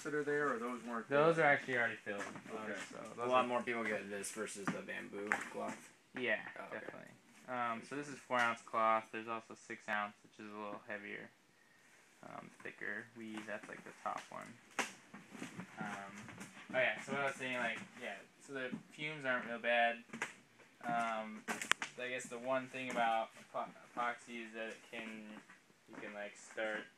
that are there, or those weren't? Those are actually already filled. Okay. So a lot more people get this versus the bamboo cloth. Yeah, Oh, okay. definitely. So this is 4-ounce cloth. There's also 6-ounce, which is a little heavier, thicker weave. That's like the top one. Oh yeah. So what I was saying, like, yeah. So the fumes aren't real bad. I guess the one thing about epoxy is that you can like start,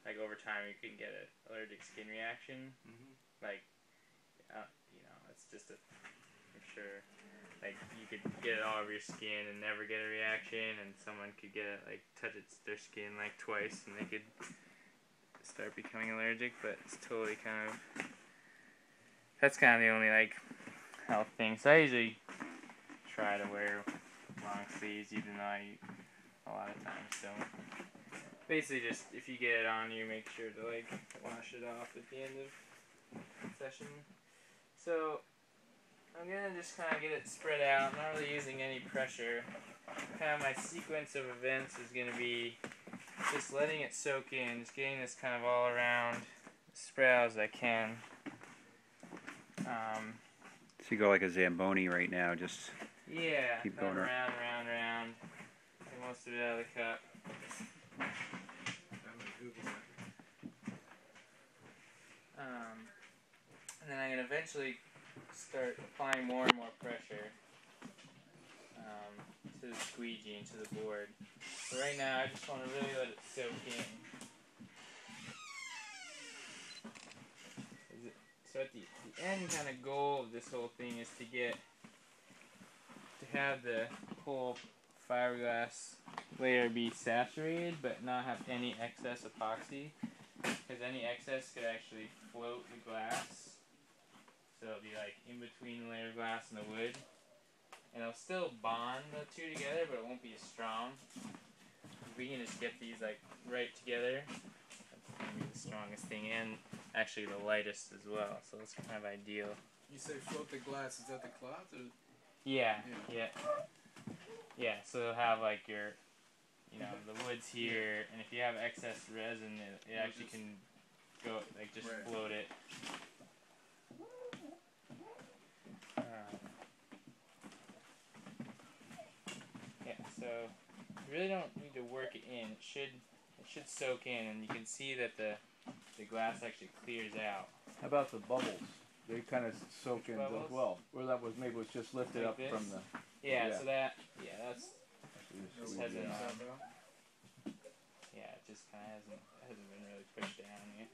like over time you can get an allergic skin reaction. Like, it's just for sure. Like you could get it all over your skin and never get a reaction, and someone could get it, like touch their skin like twice and they could start becoming allergic. But it's totally that's kind of the only like health thing. So I usually try to wear long sleeves, even though a lot of times don't. Basically, just if you get it on you, make sure to like wash it off at the end of the session. So I'm gonna just kind of get it spread out. I'm not really using any pressure. Kind of my sequence of events is gonna be just letting it soak in, just getting this kind of all around, spread out as I can. So you go like a Zamboni right now, just keep going around. Get most of it out of the cup. And then I'm going to eventually start applying more and more pressure to the squeegee and to the board. So right now I just want to really let it soak in. So at the end kind of goal of this whole thing is to have the whole fiberglass layer be saturated but not have any excess epoxy, because any excess could actually float the glass. So it'll be like in between the layer of glass and the wood, and it'll still bond the two together, but it won't be as strong. If we can just get these like right together, that's gonna be the strongest thing, and actually the lightest as well. So it's kind of ideal. You say float the glass, is that the cloth? Or? Yeah. So it'll have like your, the wood's here, and if you have excess resin, it actually can go, like, just float it. So you really don't need to work it in. It should soak in, and you can see that the glass actually clears out. How about the bubbles? They kind of soak in as well. Or that was maybe it was just lifted like up from the. So that's. Just hasn't. It just kind of hasn't been really pushed down yet.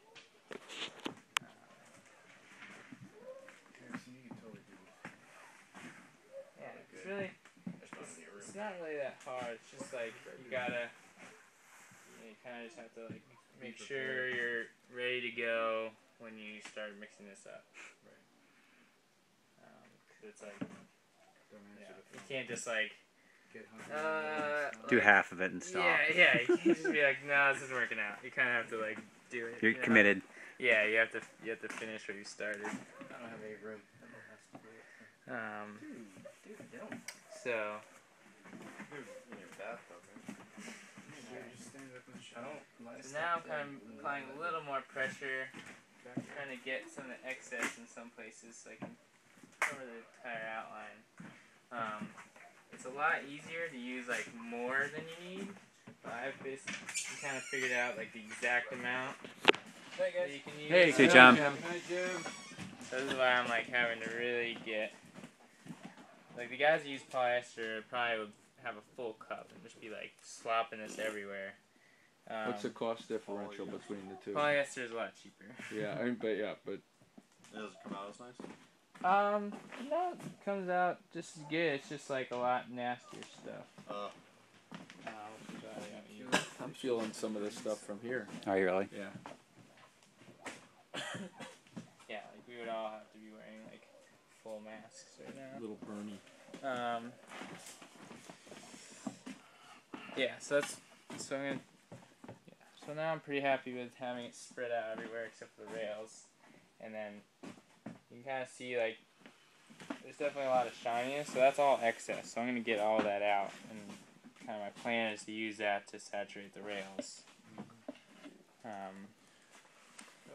It's really. It's not really that hard. It's just like you gotta. You kind of just have to like make sure you're ready to go when you start mixing this up. Cause it's like, you can't just like do half of it and stop. Yeah. You can't just be like, no, this isn't working out. You kind of have to like do it. You're committed. Yeah, you have to finish what you started. I don't have any room. So. So now I'm kind of applying a little more pressure, trying to get some of the excess in some places so I can cover the entire outline. It's a lot easier to use like more than you need. But I've basically kind of figured out like the exact amount that you can use. Hey, John. Hi, Jim. So this is why I'm like having to really get, like, the guys who use polyester probably would have a full cup and just be like slopping this everywhere. What's the cost differential between the two? Polyester is a lot cheaper. Yeah, but Does it come out as nice? No, it comes out just as good. It's just like a lot nastier stuff. I'm feeling some of this stuff from here. Are you really? Yeah. Yeah, like we would all have to be wearing like full masks right now. A little burny. So now I'm pretty happy with having it spread out everywhere except for the rails, and then you can kind of see like there's definitely a lot of shininess, so that's all excess. So I'm gonna get all that out, and kind of my plan is to use that to saturate the rails.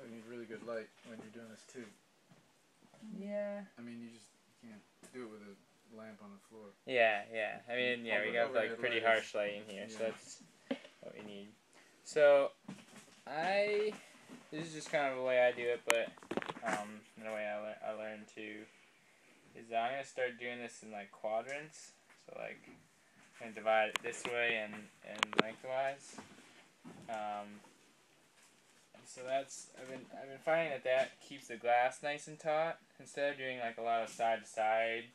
you need really good light when you're doing this too. Yeah. I mean, you can't do it with a lamp on the floor. Yeah. I mean, yeah, we got like pretty harsh light in here, so that's what we need. So, this is just kind of the way I do it, but the way I learned to is that I'm gonna start doing this in like quadrants. So like, I'm gonna divide it this way and lengthwise. So that's I've been finding that keeps the glass nice and taut instead of doing like a lot of side to side.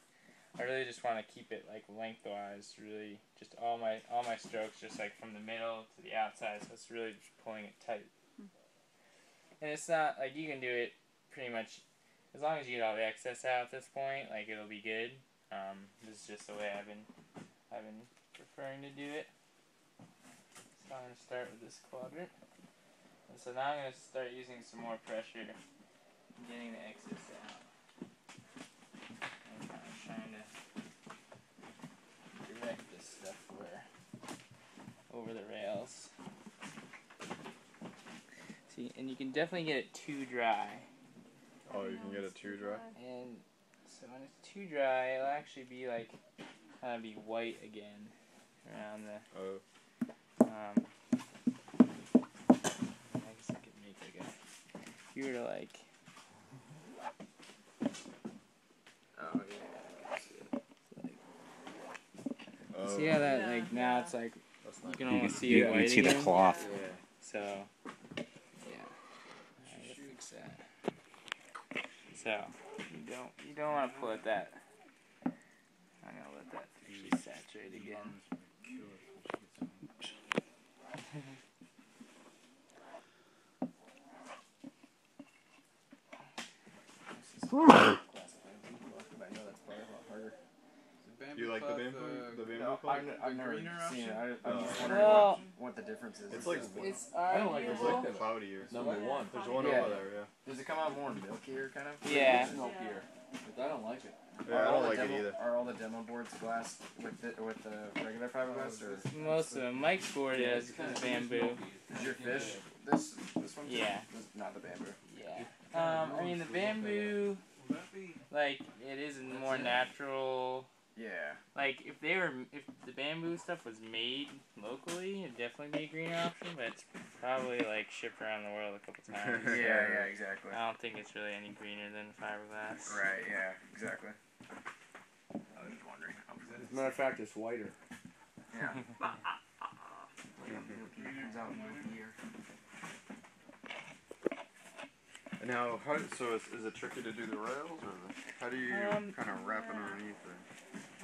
I really just want to keep it like lengthwise, really just all my strokes just like from the middle to the outside, so it's really just pulling it tight. And it's not like you can do it pretty much as long as you get all the excess out at this point, like it'll be good. This is just the way I've been preferring to do it. So I'm gonna start with this quadrant. And so now I'm going to start using some more pressure and getting the excess out. I'm kind of trying to direct this stuff over the rails. See, and you can definitely get it too dry. Oh, you can get it too dry? And so when it's too dry, it'll actually be like, kind of be white again around the... Oh. You were to like, Oh yeah, I can see it. Like, see how that like now it's like you can almost see you it white can see again? the cloth. Yeah. So yeah, I gotta fix that. So you don't want to pull it that. I'm gonna let that actually saturate again. You like the bamboo? The bamboo cloth? I've never seen it. I'm just wondering Well, what the difference is. It's like I don't like it's it. like cloudier. Number one. There's one Yeah. over there, yeah. Does it come out more milkier, kind of? Yeah. It's milkier, but I don't like it. Yeah, I don't like it either. Are all the demo boards glass with the regular fiberglass, or Most of them. Mike's board is bamboo. is your fish this one? Too? Yeah. This, not the bamboo. Yeah. I mean the bamboo, like it is a more natural. Yeah. Like if the bamboo stuff was made locally, it'd definitely be a greener option. But it's probably like shipped around the world a couple times. Yeah, exactly. I don't think it's really any greener than fiberglass. Right. Yeah. Exactly. I was just wondering. As a matter of fact, it's whiter. Yeah. Comes out milkier. And so is it tricky to do the rails, or how do you kind of wrap it underneath,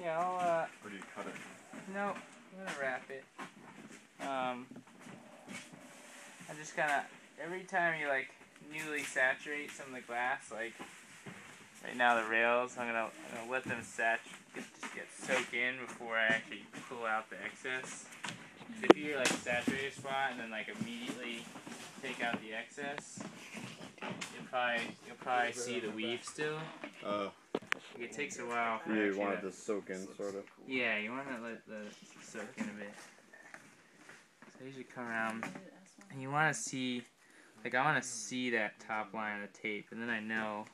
Yeah, or do you cut it? no, I'm gonna wrap it. I just kind of every time you like newly saturate some of the glass, like right now the rails, I'm gonna let them just get soak in before I actually pull out the excess. So if you're like saturate a spot and then like immediately take out the excess, you'll probably see the weave still. It takes a while for You want it to soak in, sort of. Yeah, you want to let the soak in a bit. So I usually come around, and you want to see, like I want to see that top line of the tape, and then I know